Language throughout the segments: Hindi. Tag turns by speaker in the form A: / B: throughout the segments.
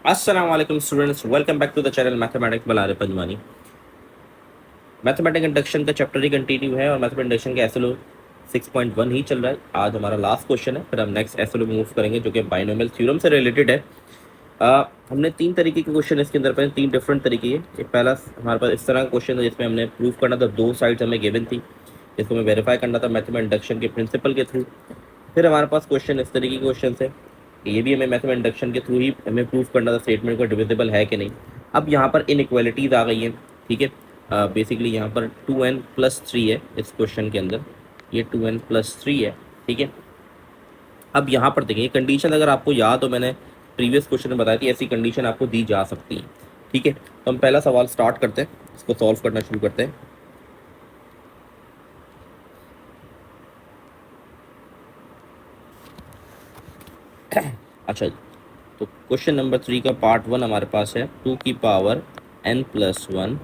A: अस्सलाम वालेकुम students, welcome back to the channel mathematics Balare Panjwani. Mathematics induction का चैप्टर ही कंटिन्यू है और मैथमेटिक्स इंडक्शन के एसएलओ 6.1 ही चल रहा है। आज हमारा लास्ट क्वेश्चन है, फिर हम नेक्स्ट एसएलओ मूव करेंगे जो कि बाइनोमियल थ्योरम से रिलेटेड है। हमने तीन तरीके के क्वेश्चन इसके अंदर पढ़े, तीन डिफरेंट तरीके के। एक पहला हमारे पास इस तरह का क्वेश्चन था जिसमें हमने प्रूव करना था, दो साइड्स हमें गिवन थी, जिसको हमें वेरीफाई करना था मैथमेटिक्स इंडक्शन के प्रिंसिपल के थ्रू। फिर हमारे पास क्वेश्चन इस तरीके के क्वेश्चन है, ये भी हमें मैथमेटिक्स इंडक्शन के थ्रू ही हमें प्रूव करना था स्टेटमेंट को डिविजिबल है कि नहीं। अब यहाँ पर इनइक्वालिटीज आ गई हैं, ठीक है। बेसिकली यहाँ पर 2n+3 है इस क्वेश्चन के अंदर, ये 2n+3 है, ठीक है। अब यहाँ पर देखिए कंडीशन अगर आपको याद हो, मैंने प्रीवियस क्वेश्चन में बताया थी ऐसी कंडीशन आपको दी जा सकती है, ठीक है। तो हम पहला सवाल स्टार्ट करते हैं, इसको सॉल्व करना शुरू करते हैं। अच्छा, तो क्वेश्चन नंबर 3 का पार्ट 1 हमारे पास है 2n+1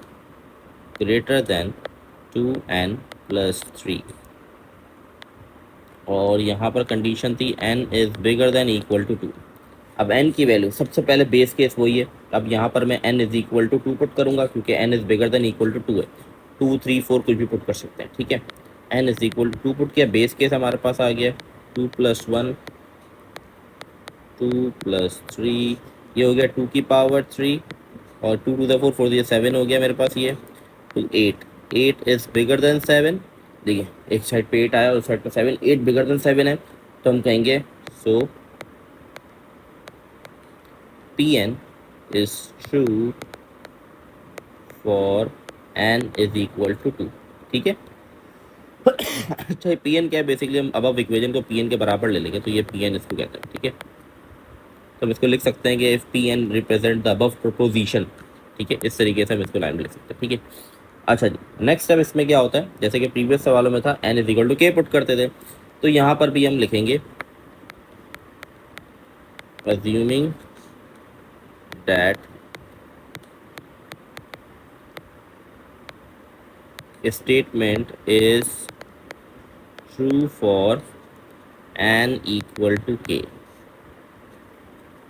A: ग्रेटर देन 2n+3 और यहाँ पर कंडीशन थी n is bigger than equal to 2। अब n की वैल्यू सबसे पहले बेस केस वही है। अब यहाँ पर मैं n is equal to 2 put करूँगा क्योंकि n is bigger than equal to 2 है। 2, 3, 4 कुछ भी पुट कर सकते हैं, ठीक है। n is equal to 2 put किया, बेस केस हमारे पास आ गया 2+1 2+3, ये हो गया 2 की पावर 3 और 2 टू द 4 4 दिया 7 हो गया मेरे पास ये। तो 8 8 इज बिगर देन 7। देखिए एक साइड पे 8 आया और उस साइड पे 7, 8 बिगर देन 7 है, तो हम कहेंगे सो Pn is true for n is equal to 2, ठीक है। अच्छा, Pn क्या है? बेसिकली हम अब इक्वेशन को Pn के बराबर ले लेंगे, तो ये Pn इसको कहते हैं, ठीक है। तो हम इसको लिख सकते हैं कि if Pn represent the above proposition, ठीक है, इस तरीके से हम इसको लाइन में लिख सकते हैं, ठीक है। अच्छा जी, नेक्स्ट स्टेप इसमें क्या होता है, जैसे कि प्रीवियस सवालों में था n is equal to k put करते थे, तो यहाँ पर भी हम लिखेंगे assuming that statement is true for n equal to k।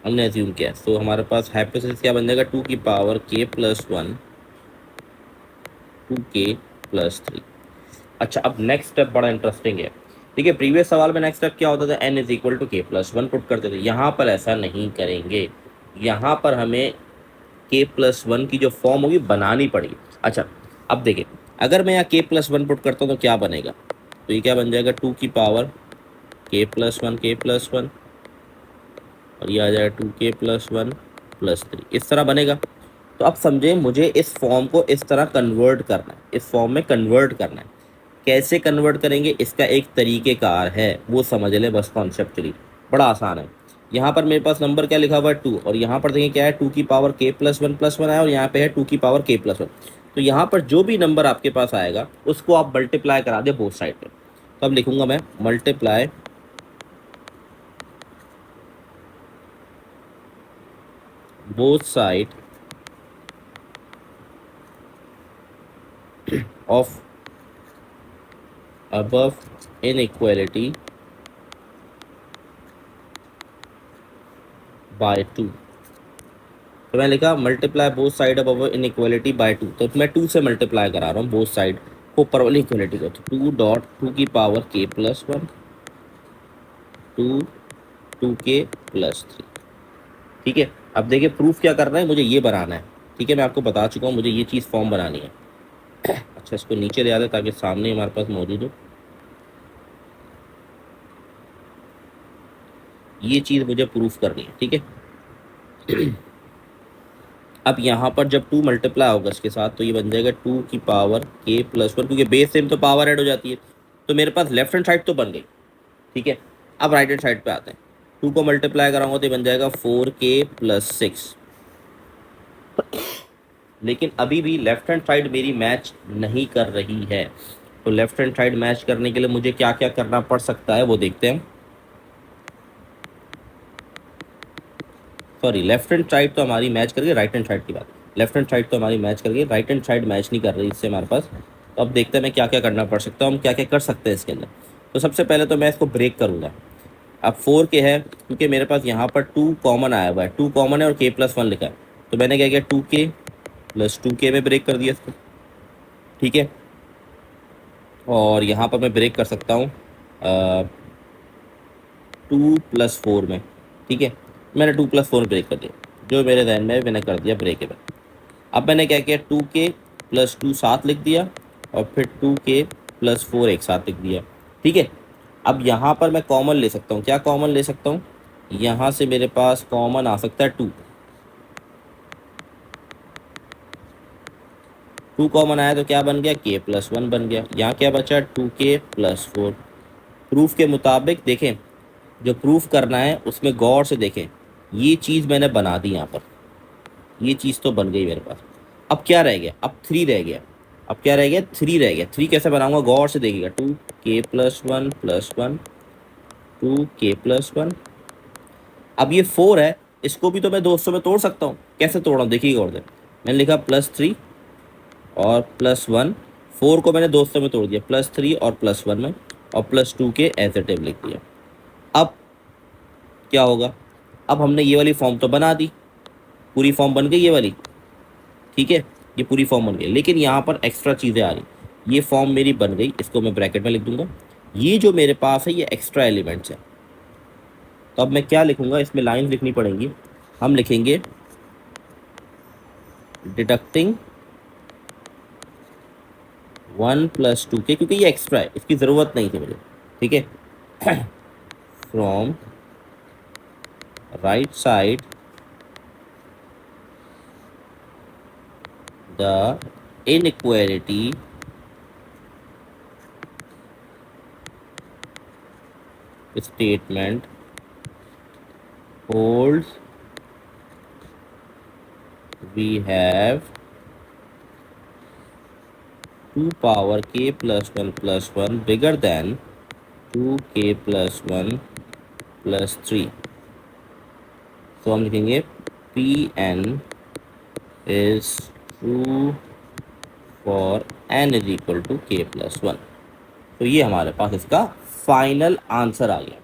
A: हमने अज्यूम किया, तो हमारे पास हाइपोथेसिस क्या बन जाएगा, 2 की पावर k+1 2k+3। अच्छा, अब नेक्स्ट स्टेप बड़ा इंटरेस्टिंग है, ठीक है। प्रीवियस सवाल में नेक्स्ट स्टेप क्या होता था, n is equal to k+1 put करते थे। यहाँ पर ऐसा नहीं करेंगे, यहाँ पर हमें k+1 की जो फॉर्म होगी बनानी पड़ेगी। अच्छा, अब देखिए अगर मैं यहाँ k+1 पुट करता हूँ तो क्या बनेगा, तो ये क्या बन जाएगा 2 की पावर k+1 और ये आ जाएगा 2k+1+3, इस तरह बनेगा। तो अब समझें, मुझे इस फॉर्म को इस तरह कन्वर्ट करना है, इस फॉर्म में कन्वर्ट करना है। कैसे कन्वर्ट करेंगे, इसका एक तरीक़ेकार है, वो समझ लें बस कॉन्सेप्चुअली, बड़ा आसान है। यहाँ पर मेरे पास नंबर क्या लिखा हुआ है 2, और यहाँ पर देखिए क्या है 2 की पावर k+1+1 है और यहाँ पे है 2 की पावर k+1। तो यहाँ पर जो भी नंबर आपके पास आएगा उसको आप मल्टीप्लाई करा दे बोथ साइड पे। तो अब लिखूंगा मैं multiply both side of above inequality by 2। तो मैं लिखा multiply both side of above inequality by 2, तो मैं 2 से मल्टीप्लाई करा रहा हूँ बोथ साइड को, ऊपर वाली इक्वालिटी को। तो 2 की पावर k+1 2k+3, ठीक है। अब देखिए प्रूफ क्या करना है, मुझे ये बनाना है, ठीक है। मैं आपको बता चुका हूँ मुझे ये चीज़ फॉर्म बनानी है। अच्छा, इसको नीचे ले आते ताकि सामने हमारे पास मौजूद हो। ये चीज़ मुझे प्रूफ करनी है, ठीक है। अब यहाँ पर जब 2 मल्टीप्लाई होगा इसके साथ तो ये बन जाएगा 2 की पावर k+1, क्योंकि बेस सेम तो पावर ऐड हो जाती है। तो मेरे पास लेफ्ट हैंड साइड तो बन गई, ठीक है। अब राइट हैंड साइड पे आते हैं, 2 को मल्टीप्लाई कराऊंगा तो ये बन जाएगा 4k+6। लेकिन अभी भी लेफ्ट हैंड साइड मेरी मैच नहीं कर रही है, तो लेफ्ट हैंड साइड मैच करने के लिए मुझे क्या क्या करना पड़ सकता है वो देखते हैं। सॉरी, लेफ्ट हैंड साइड तो हमारी मैच कर गई, राइट हैंड साइड की बात, लेफ्ट हैंड साइड तो हमारी मैच कर गई, राइट हैंड साइड मैच नहीं कर रही इससे हमारे पास। तो अब देखते हैं मैं क्या क्या करना पड़ सकता है, हम क्या क्या कर सकते हैं इसके अंदर। तो सबसे पहले तो मैं इसको ब्रेक करूँगा, अब 4 के है क्योंकि मेरे पास यहाँ पर 2 कॉमन आया हुआ है, 2 कॉमन है और k प्लस 1 लिखा है, तो मैंने क्या किया 2k प्लस 2k में ब्रेक कर दिया इसको, ठीक है। और यहाँ पर मैं ब्रेक कर सकता हूँ 2 प्लस 4 में, ठीक है। मैंने 2 प्लस 4 ब्रेक कर दिया, जो मेरे जहन में मैंने कर दिया ब्रेकेबल। अब मैंने क्या किया 2k प्लस 2 साथ लिख दिया और फिर 2k प्लस 4 एक साथ लिख दिया, ठीक है। अब यहाँ पर मैं कॉमन ले सकता हूँ, क्या कॉमन ले सकता हूँ, यहाँ से मेरे पास कॉमन आ सकता है 2, 2 कॉमन आया तो क्या बन गया k प्लस 1 बन गया। यहाँ क्या बचा 2k प्लस 4। प्रूफ के मुताबिक देखें, जो प्रूफ करना है उसमें गौर से देखें, ये चीज़ मैंने बना दी यहाँ पर, ये चीज़ तो बन गई मेरे पास। अब क्या रह गया, अब 3 रह गया, अब क्या रह गया 3 रह गया। 3 कैसे बनाऊंगा गौर से देखिएगा, 2k plus 1 plus 1 2k plus 1। अब ये 4 है, इसको भी तो मैं दोस्तों में तोड़ सकता हूँ, कैसे तोड़ा हूँ देखिएगा और मैंने लिखा +3 और +1, 4 को मैंने दोस्तों में तोड़ दिया +3 और +1 में, और +2 के एज ए टेब लिख दिया। अब क्या होगा, अब हमने ये वाली फॉर्म तो बना दी, पूरी फॉर्म बन गई ये वाली, ठीक है, ये पूरी फॉर्म बन गई, लेकिन यहाँ पर एक्स्ट्रा चीज़ें आ रही। ये फॉर्म मेरी बन गई, इसको मैं ब्रैकेट में लिख दूंगा, ये जो मेरे पास है ये एक्स्ट्रा एलिमेंट्स है। तो अब मैं क्या लिखूंगा, इसमें लाइंस लिखनी पड़ेंगी। हम लिखेंगे डिडक्टिंग 1 + 2k, क्योंकि ये एक्स्ट्रा है, इसकी ज़रूरत नहीं थी मुझे, ठीक है। From right side the inequality statement holds, we have 2 power k plus 1 plus 1 bigger than 2k plus 1 plus 3। तो हम लिखेंगे Pn is true for n is equal to k plus 1। तो ये हमारे पास इसका फाइनल आंसर आ गया।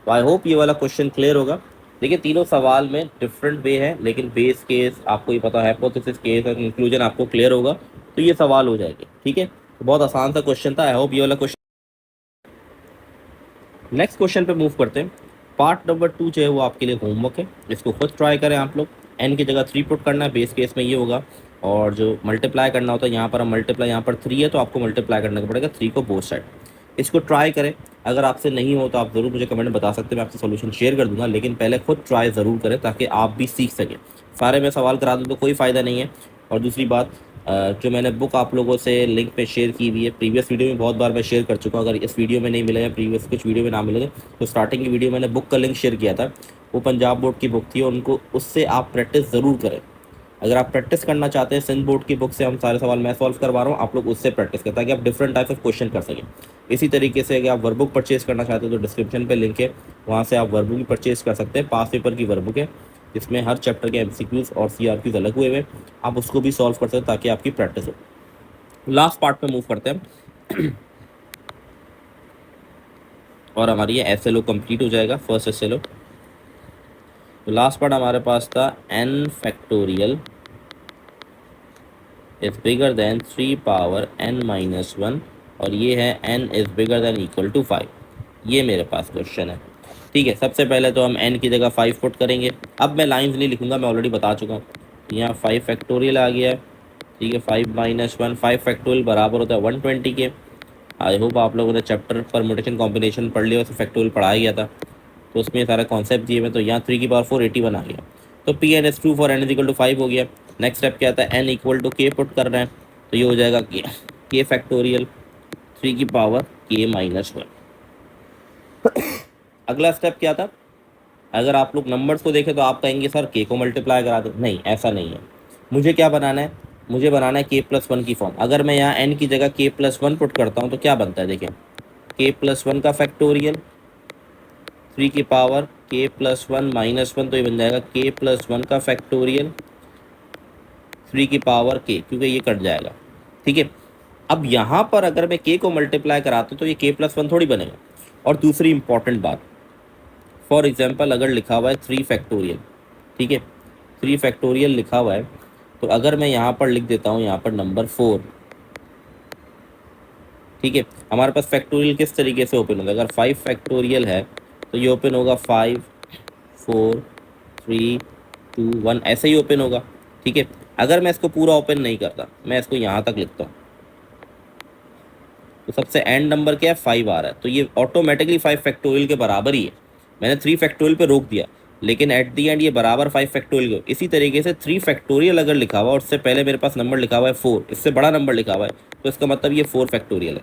A: तो आई होप ये वाला क्वेश्चन क्लियर होगा। देखिए तीनों सवाल में डिफरेंट वे है, लेकिन बेस केस आपको ही पता है, हाइपोथेसिस केस और कंक्लूजन आपको क्लियर होगा तो ये सवाल हो जाएंगे, ठीक है। तो बहुत आसान सा क्वेश्चन था, आई होप ये वाला क्वेश्चन। नेक्स्ट क्वेश्चन पे मूव करते हैं। पार्ट नंबर 2 जो है वो आपके लिए होमवर्क है, इसको खुद ट्राई करें आप लोग। n की जगह 3 पुट करना है, बेस केस में ये होगा, और जो मल्टीप्लाई करना होता है यहाँ पर हम मल्टीप्लाई, यहाँ पर 3 है तो आपको मल्टीप्लाई करना पड़ेगा 3 को बोथ साइड। इसको ट्राई करें, अगर आपसे नहीं हो तो आप ज़रूर मुझे कमेंट में बता सकते हैं, मैं आपसे सोल्यूशन शेयर कर दूंगा, लेकिन पहले खुद ट्राई ज़रूर करें ताकि आप भी सीख सकें। सारे में सवाल करा दूँ तो कोई फ़ायदा नहीं है। और दूसरी बात, जो मैंने बुक आप लोगों से लिंक पे शेयर की हुई है, प्रीवियस वीडियो में बहुत बार मैं शेयर कर चुका हूँ, अगर इस वीडियो में नहीं मिला या प्रीवियस कुछ वीडियो में ना मिले तो स्टार्टिंग की वीडियो मैंने बुक का लिंक शेयर किया था, वो पंजाब बोर्ड की बुक थी, और उनको उससे आप प्रैक्टिस ज़रूर करें। अगर आप प्रैक्टिस करना चाहते हैं, सिंध बोर्ड की बुक से हम सारे सवाल मैं सॉल्व करवा रहा हूँ, आप लोग उससे प्रैक्टिस करें ताकि आप डिफरेंट टाइप ऑफ क्वेश्चन कर सकें। इसी तरीके से अगर आप वर्कबुक परचेज करना चाहते हैं तो डिस्क्रिप्शन पे लिंक है, वहाँ से आप वर्कबुक भी परचेज कर सकते हैं। पास पेपर की वर्कबुक है जिसमें हर चैप्टर के MCQs और CRQs अलग हुए हुए, आप उसको भी सॉल्व कर सकते हैं ताकि आपकी प्रैक्टिस हो। लास्ट पार्ट पे मूव करते हैं और हमारी ये SLO कंप्लीट हो जाएगा, फर्स्ट SLO। तो लास्ट पार्ट हमारे पास था n factorial is bigger than 3 power n minus 1, और ये है n is bigger than equal to 5। ये मेरे पास क्वेश्चन है, ठीक है। सबसे पहले तो हम n की जगह 5 पुट करेंगे। अब मैं लाइंस नहीं लिखूंगा, मैं ऑलरेडी बता चुका हूँ। यहाँ 5 फैक्टोरियल आ गया है, ठीक है। 5 माइनस 1, 5 फैक्टोरियल बराबर होता है 120 के। आई होप आप लोगों ने चैप्टर परम्यूटेशन कॉम्बिनेशन पढ़ लिया, उसमें फैक्टोरियल पढ़ाया गया था, तो उसमें सारा कॉन्सेप्ट दिए हुए। तो यहाँ 3 की पावर 4 81 आ गया, तो Pn is true for n is equal to 5 हो गया। नेक्स्ट स्टेप क्या आता है, n equal to k put कर रहे हैं, तो ये हो जाएगा k फैक्टोरियल 3 की पावर k माइनस 1। अगला स्टेप क्या था, अगर आप लोग नंबर्स को देखें तो आप कहेंगे सर k को मल्टीप्लाई करा दो, नहीं ऐसा नहीं है। मुझे क्या बनाना है, मुझे बनाना है k प्लस 1 की फॉर्म। अगर मैं यहाँ n की जगह k प्लस 1 पुट करता हूँ तो क्या बनता है, देखिए k प्लस 1 का फैक्टोरियल 3 की पावर k प्लस 1 माइनस 1, तो ये बन जाएगा k प्लस 1 का फैक्टोरियल 3 की पावर k, क्योंकि ये कट जाएगा, ठीक है। अब यहाँ पर अगर मैं k को मल्टीप्लाई कराता हूँ तो ये k प्लस 1 थोड़ी बनेगा। और दूसरी इंपॉर्टेंट बात, फॉर एग्जाम्पल अगर लिखा हुआ है 3 फैक्टोरियल, ठीक है, 3 फैक्टोरियल लिखा हुआ है, तो अगर मैं यहाँ पर लिख देता हूँ यहाँ पर नंबर 4, ठीक है, हमारे पास फैक्टोरियल किस तरीके से ओपन होगा, अगर 5 फैक्टोरियल है तो ये ओपन होगा 5 4 3 2 1, ऐसे ही ओपन होगा, ठीक है। अगर मैं इसको पूरा ओपन नहीं करता, मैं इसको यहाँ तक लिखता हूँ, तो सबसे एंड नंबर क्या है 5 आ रहा है, तो ये ऑटोमेटिकली 5 फैक्टोरियल के बराबर ही है। मैंने 3 फैक्टोरियल पे रोक दिया, लेकिन एट दी एंड ये बराबर 5 फैक्टोरियल को। इसी तरीके से 3 फैक्टोरियल अगर लिखा हुआ और उससे पहले मेरे पास नंबर लिखा हुआ है 4, इससे बड़ा नंबर लिखा हुआ है, तो इसका मतलब ये 4 फैक्टोरियल है,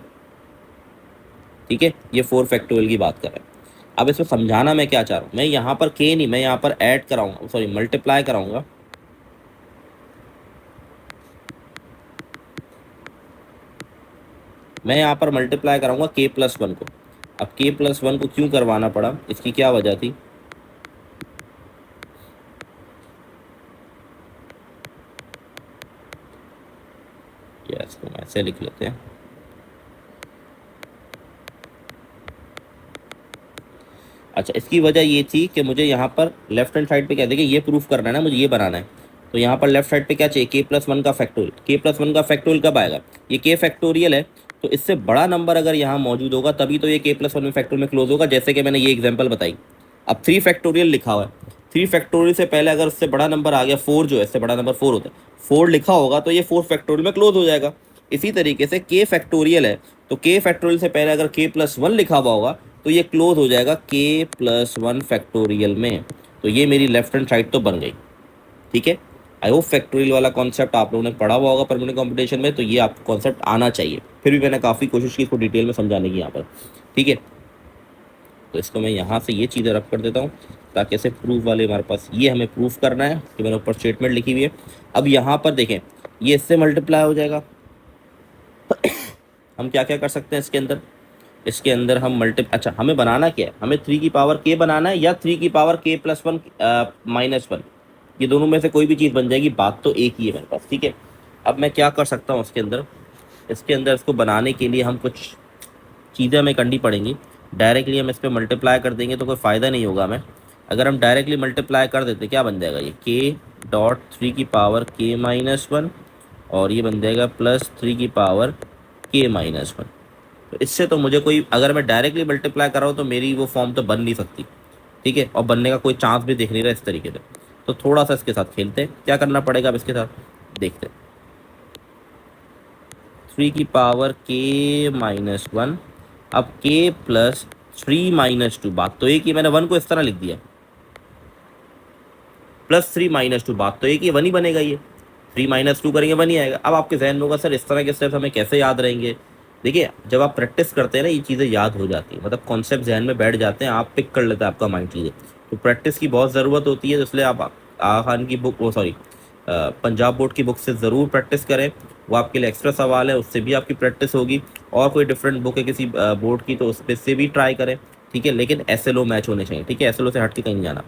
A: ठीक है, ये 4 फैक्टोरियल की बात कर रहे हैं। अब इसको समझाना मैं क्या चाह रहा हूँ, मैं यहाँ पर के नहीं, मैं यहाँ पर ऐड कराऊंगा, सॉरी मल्टीप्लाई कराऊंगा, मैं यहाँ पर मल्टीप्लाई कराऊंगा k+1 को। अब k+1 को क्यों करवाना पड़ा, इसकी क्या वजह थी, या इसको हम ऐसे लिख लेते हैं। अच्छा, इसकी वजह ये थी कि मुझे यहाँ पर लेफ्ट हैंड साइड पे क्या, देखिए ये प्रूफ करना है ना, मुझे ये बनाना है, तो यहाँ पर लेफ्ट साइड पे क्या चाहिए, k+1 का फैक्टोरियल। k+1 का फैक्टोरियल कब आएगा, ये k फैक्टोरियल है, तो इससे बड़ा नंबर अगर यहाँ मौजूद होगा तभी तो ये k+1 में फैक्टोरियल में क्लोज होगा, जैसे कि मैंने ये एग्जाम्पल बताई। अब 3 फैक्टोरियल लिखा हुआ है, 3 फैक्टोरियल से पहले अगर उससे बड़ा नंबर आ गया 4, जो है इससे बड़ा नंबर 4 होता है, 4 लिखा होगा तो ये 4 फैक्टोरियल में क्लोज हो जाएगा। इसी तरीके से k फैक्टोरियल है, तो k फैक्टोरियल से पहले अगर k+1 लिखा हुआ होगा तो ये क्लोज हो जाएगा k+1 फैक्टोरियल में। तो ये मेरी लेफ्ट हैंड साइड तो बन गई, ठीक है। आई होप फैक्टोरियल वाला कॉन्सेप्ट आप लोगों ने पढ़ा हुआ होगा परमानेंट कॉम्पिटिशन में, तो ये आपको कॉन्सेप्ट आना चाहिए। फिर भी मैंने काफ़ी कोशिश की इसको डिटेल में समझाने की यहाँ पर, ठीक है। तो इसको मैं यहाँ से ये चीज़ें रख कर देता हूँ, ताकि ऐसे प्रूफ वाले हमारे पास ये हमें प्रूफ करना है कि मैंने ऊपर स्टेटमेंट लिखी हुई है। अब यहाँ पर देखें, ये इससे मल्टीप्लाई हो जाएगा। हम क्या क्या कर सकते हैं इसके अंदर, इसके अंदर हम अच्छा हमें बनाना क्या है, हमें 3 की पावर k बनाना है या 3 की पावर k+1 -1, ये दोनों में से कोई भी चीज़ बन जाएगी, बात तो एक ही है मेरे पास, ठीक है। अब मैं क्या कर सकता हूँ इसके अंदर, इसको बनाने के लिए हम कुछ चीज़ें हमें करनी पड़ेंगी। डायरेक्टली हम इस पर मल्टीप्लाई कर देंगे तो कोई फ़ायदा नहीं होगा हमें। अगर हम डायरेक्टली मल्टीप्लाई कर देते क्या बन जाएगा, ये k.3 की पावर k-1 और ये बन जाएगा +3 की पावर k-1। तो इससे तो मुझे कोई, अगर मैं डायरेक्टली मल्टीप्लाई कर रहा हूँ तो मेरी वो फॉर्म तो बन नहीं सकती, ठीक है, और बनने का कोई चांस भी दिख नहीं रहा इस तरीके से। तो थोड़ा सा इसके साथ खेलते हैं, क्या करना पड़ेगा अब इसके साथ देखते हैं। 3 की पावर k-1, अब k+3 - 2, बात तो एक ही, मैंने 1 को इस तरह लिख दिया, +3 - 2, बात तो एक ही, 1 ही बनेगा, ये 3 - 2 करेंगे 1 ही आएगा। अब आपके जहन में होगा सर इस तरह के स्टेप्स हमें कैसे याद रहेंगे। देखिए जब आप प्रैक्टिस करते हैं ना, ये चीज़ें याद हो जाती है, मतलब कॉन्सेप्ट जहन में बैठ जाते हैं, आप पिक कर लेते हैं आपका माइंड चीज़ें। तो प्रैक्टिस की बहुत ज़रूरत होती है, इसलिए आप खान की बुक, सॉरी पंजाब बोर्ड की बुक से ज़रूर प्रैक्टिस करें, वो आपके लिए एक्स्ट्रा सवाल है, उससे भी आपकी प्रैक्टिस होगी। और कोई डिफरेंट बुक है किसी बोर्ड की तो उस पर से भी ट्राई करें, ठीक है, लेकिन SLO मैच होने चाहिए, ठीक है, SLO से हट के कहीं नहीं जाना।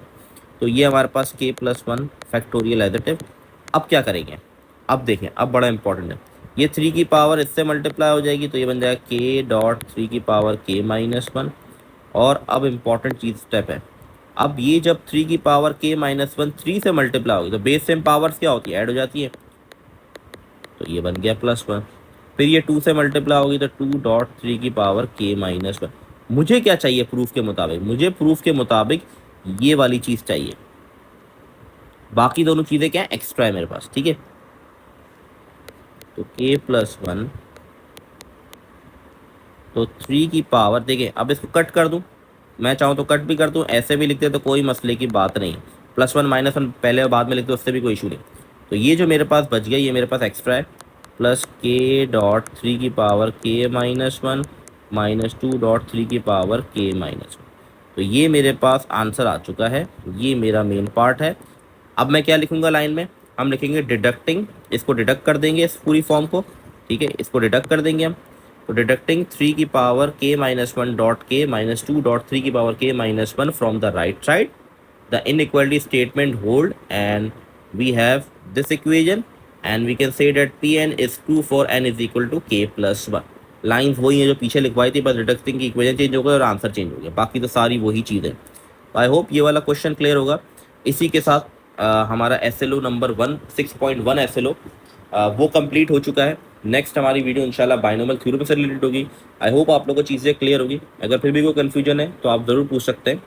A: तो ये हमारे पास k+1 फैक्टोरियल एडिटिव। अब क्या करेंगे, अब देखें, अब बड़ा इंपॉर्टेंट है, ये 3 की पावर इससे मल्टीप्लाई हो जाएगी, तो ये बन जाएगा k.3 की पावर k-1। और अब इम्पॉर्टेंट चीज़ स्टेप है, अब ये जब 3 की पावर k-1 3 से मल्टीप्लाई होगी तो बेस सेम पावर्स क्या होती है, ऐड हो जाती है, तो ये बन गया +1। फिर ये 2 से मल्टीप्लाई होगी तो 2.3 की पावर k-1। मुझे क्या चाहिए प्रूफ के मुताबिक, मुझे प्रूफ के मुताबिक ये वाली चीज़ चाहिए, बाकी दोनों चीज़ें क्या है एक्स्ट्रा है मेरे पास, ठीक है। तो k+1, तो 3 की पावर, देखिए अब इसको कट कर दूं, मैं चाहूँ तो कट भी कर दूं, ऐसे भी लिखते तो कोई मसले की बात नहीं, +1 -1 पहले और बाद में लिखते उससे भी कोई इशू नहीं। तो ये जो मेरे पास बच गया ये मेरे पास एक्स्ट्रा है, +k.3 की पावर k-1 -2.3 की पावर k-1। तो ये मेरे पास आंसर आ चुका है, ये मेरा मेन पार्ट है। अब मैं क्या लिखूंगा लाइन में, हम लिखेंगे डिडक्टिंग, इसको डिडक्ट कर देंगे इस पूरी फॉर्म को, ठीक है, इसको डिडक्ट कर देंगे हम। तो डिडक्टिंग 3 की पावर k-1 डॉट k -2.3 की power k-1 from the right side, the inequality statement hold and we have this equation and we can say that Pn is true for n is equal to k+1। Lines वही है जो पीछे लिखवाई थी, बस डिडक्टिंग की इक्वेशन चेंज हो गई और आंसर चेंज हो गया, बाकी तो सारी वही चीज़ है। आई होप ये वाला क्वेश्चन क्लियर होगा। इसी के साथ हमारा SLO नंबर 1 6.1 SLO वो कंप्लीट हो चुका है। नेक्स्ट हमारी वीडियो इंशाल्लाह बाइनोमियल थ्योरम से रिलेटेड होगी। आई होप आप लोगों को चीज़ें क्लियर होगी। अगर फिर भी कोई कन्फ्यूजन है तो आप ज़रूर पूछ सकते हैं।